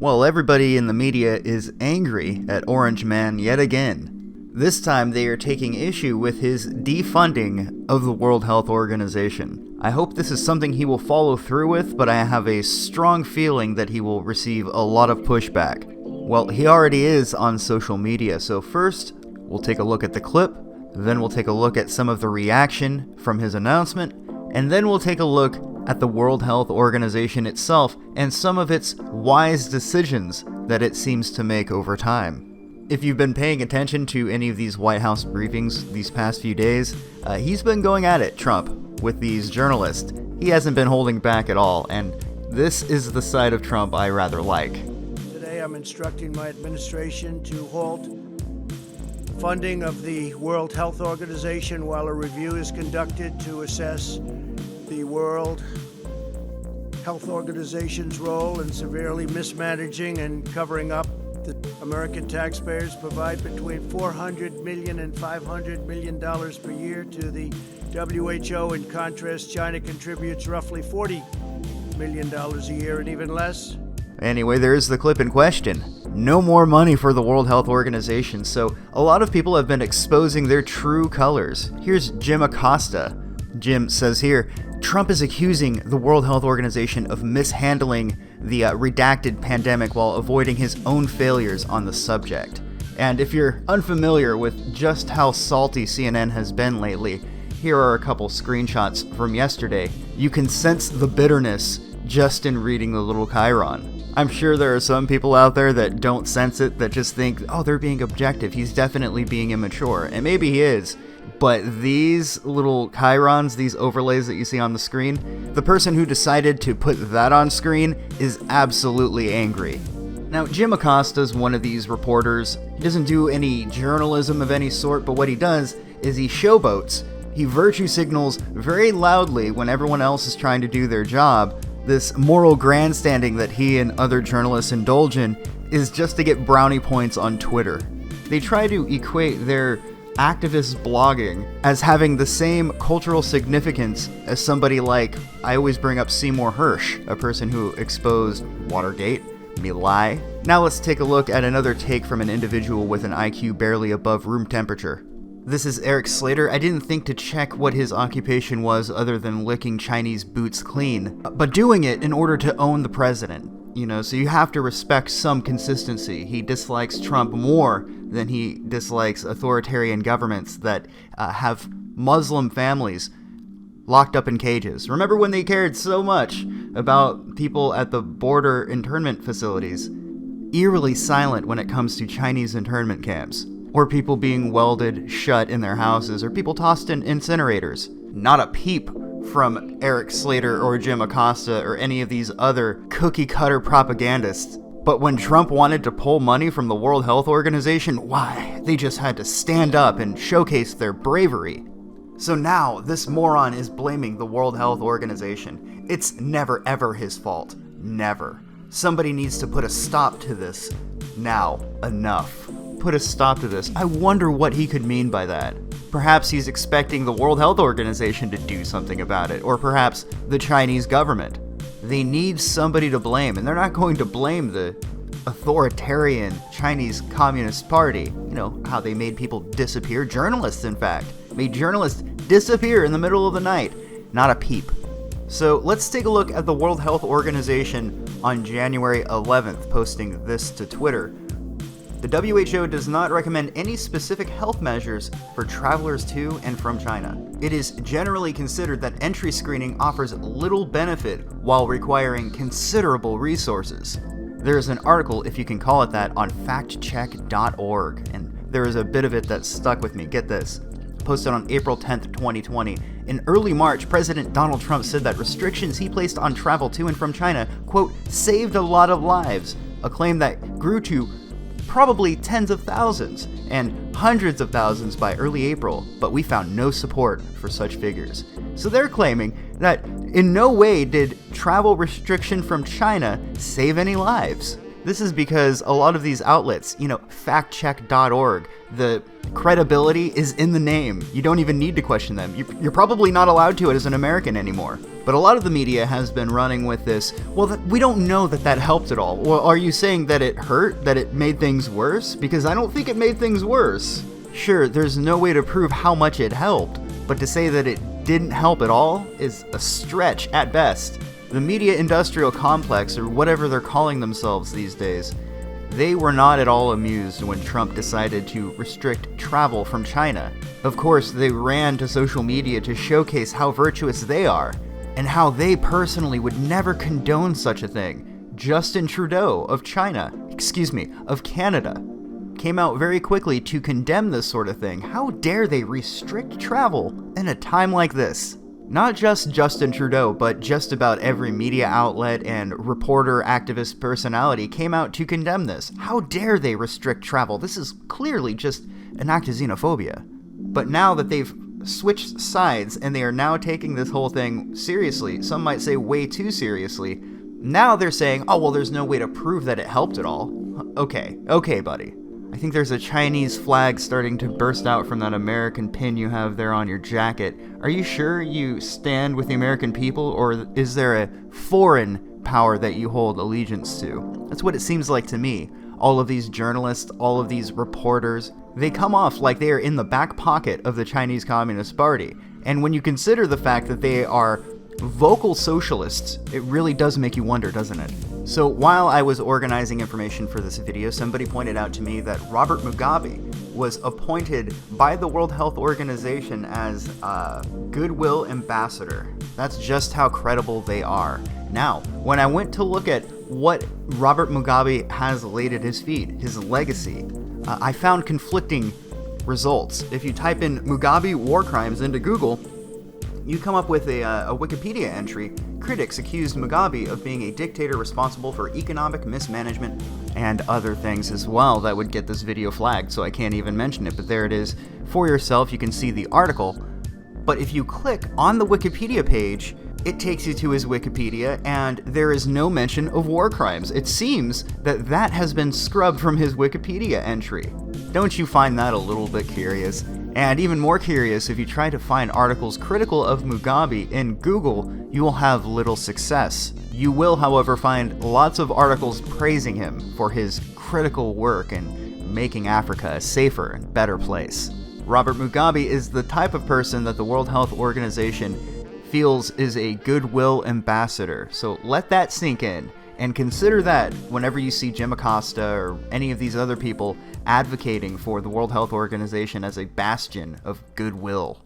Well, everybody in the media is angry at Orange Man yet again. This time they are taking issue with his defunding of the World Health Organization. I hope this is something he will follow through with, but I have a strong feeling that he will receive a lot of pushback. Well, he already is on social media, so first we'll take a look at the clip, then we'll take a look at some of the reaction from his announcement, and then we'll take a look at the World Health Organization itself and some of its wise decisions that it seems to make over time. If you've been paying attention to any of these White House briefings these past few days, he's been going at it, Trump, with these journalists. He hasn't been holding back at all, and this is the side of Trump I rather like. Today I'm instructing my administration to halt funding of the World Health Organization while a review is conducted to assess the World Health Organization's role in severely mismanaging and covering up. The American taxpayers provide between $400 million and $500 million per year to the WHO. In contrast, China contributes roughly $40 million a year and even less. Anyway, there's the clip in question. No more money for the World Health Organization, so a lot of people have been exposing their true colors. Here's Jim Acosta. Jim says here, Trump is accusing the World Health Organization of mishandling the redacted pandemic while avoiding his own failures on the subject. And if you're unfamiliar with just how salty CNN has been lately, here are a couple screenshots from yesterday. You can sense the bitterness just in reading the little chyron. I'm sure there are some people out there that don't sense it, that just think, oh, they're being objective, he's definitely being immature, and maybe he is. But these little chyrons, these overlays that you see on the screen, the person who decided to put that on screen is absolutely angry. Now, Jim Acosta is one of these reporters. He doesn't do any journalism of any sort, but what he does is he showboats. He virtue signals very loudly when everyone else is trying to do their job. This moral grandstanding that he and other journalists indulge in is just to get brownie points on Twitter. They try to equate their activist blogging as having the same cultural significance as somebody like, I always bring up Seymour Hersh, a person who exposed Watergate, My Lai. Now let's take a look at another take from an individual with an IQ barely above room temperature. This is Eric Slater. I didn't think to check what his occupation was other than licking Chinese boots clean, but doing it in order to own the president. So you have to respect some consistency. He dislikes Trump more than he dislikes authoritarian governments that have Muslim families locked up in cages. Remember when they cared so much about people at the border internment facilities? Eerily silent when it comes to Chinese internment camps, or people being welded shut in their houses, or people tossed in incinerators. Not a peep from Eric Slater or Jim Acosta or any of these other cookie-cutter propagandists. But when Trump wanted to pull money from the World Health Organization, why, they just had to stand up and showcase their bravery. So now, this moron is blaming the World Health Organization. It's never ever his fault. Never. Somebody needs to put a stop to this. Now, enough. Put a stop to this. I wonder what he could mean by that. Perhaps he's expecting the World Health Organization to do something about it, or perhaps the Chinese government. They need somebody to blame, and they're not going to blame the authoritarian Chinese Communist Party. How they made people disappear. Journalists, in fact, made journalists disappear in the middle of the night. Not a peep. So let's take a look at the World Health Organization on January 11th, posting this to Twitter. The WHO does not recommend any specific health measures for travelers to and from China. It is generally considered that entry screening offers little benefit while requiring considerable resources. There is an article, if you can call it that, on factcheck.org, and there is a bit of it that stuck with me. Get this. Posted on April 10th, 2020. In early March, President Donald Trump said that restrictions he placed on travel to and from China, quote, saved a lot of lives, a claim that grew to probably tens of thousands and hundreds of thousands by early April, but we found no support for such figures. So they're claiming that in no way did travel restriction from China save any lives. This is because a lot of these outlets, factcheck.org, the credibility is in the name. You don't even need to question them. You're probably not allowed to as an American anymore. But a lot of the media has been running with this, well, we don't know that helped at all. Well, are you saying that it hurt, that it made things worse? Because I don't think it made things worse. Sure, there's no way to prove how much it helped, but to say that it didn't help at all is a stretch at best. The media industrial complex, or whatever they're calling themselves these days, they were not at all amused when Trump decided to restrict travel from China. Of course, they ran to social media to showcase how virtuous they are, and how they personally would never condone such a thing. Justin Trudeau of Canada, came out very quickly to condemn this sort of thing. How dare they restrict travel in a time like this? Not just Justin Trudeau, but just about every media outlet and reporter, activist personality came out to condemn this. How dare they restrict travel? This is clearly just an act of xenophobia. But now that they've switched sides and they are now taking this whole thing seriously, some might say way too seriously, now they're saying, oh, well, there's no way to prove that it helped at all. Okay, buddy. I think there's a Chinese flag starting to burst out from that American pin you have there on your jacket. Are you sure you stand with the American people, or is there a foreign power that you hold allegiance to? That's what it seems like to me. All of these journalists, all of these reporters, they come off like they are in the back pocket of the Chinese Communist Party. And when you consider the fact that they are vocal socialists, it really does make you wonder, doesn't it? So while I was organizing information for this video, somebody pointed out to me that Robert Mugabe was appointed by the World Health Organization as a goodwill ambassador. That's just how credible they are. Now, when I went to look at what Robert Mugabe has laid at his feet, his legacy, I found conflicting results. If you type in Mugabe war crimes into Google, you come up with a Wikipedia entry. Critics accused Mugabe of being a dictator responsible for economic mismanagement and other things as well. That would get this video flagged, so I can't even mention it, but there it is. For yourself, you can see the article. But if you click on the Wikipedia page, it takes you to his Wikipedia, and there is no mention of war crimes. It seems that has been scrubbed from his Wikipedia entry. Don't you find that a little bit curious? And even more curious, if you try to find articles critical of Mugabe in Google, you will have little success. You will, however, find lots of articles praising him for his critical work in making Africa a safer and better place. Robert Mugabe is the type of person that the World Health Organization feels is a goodwill ambassador. So let that sink in. And consider that whenever you see Jim Acosta or any of these other people advocating for the World Health Organization as a bastion of goodwill.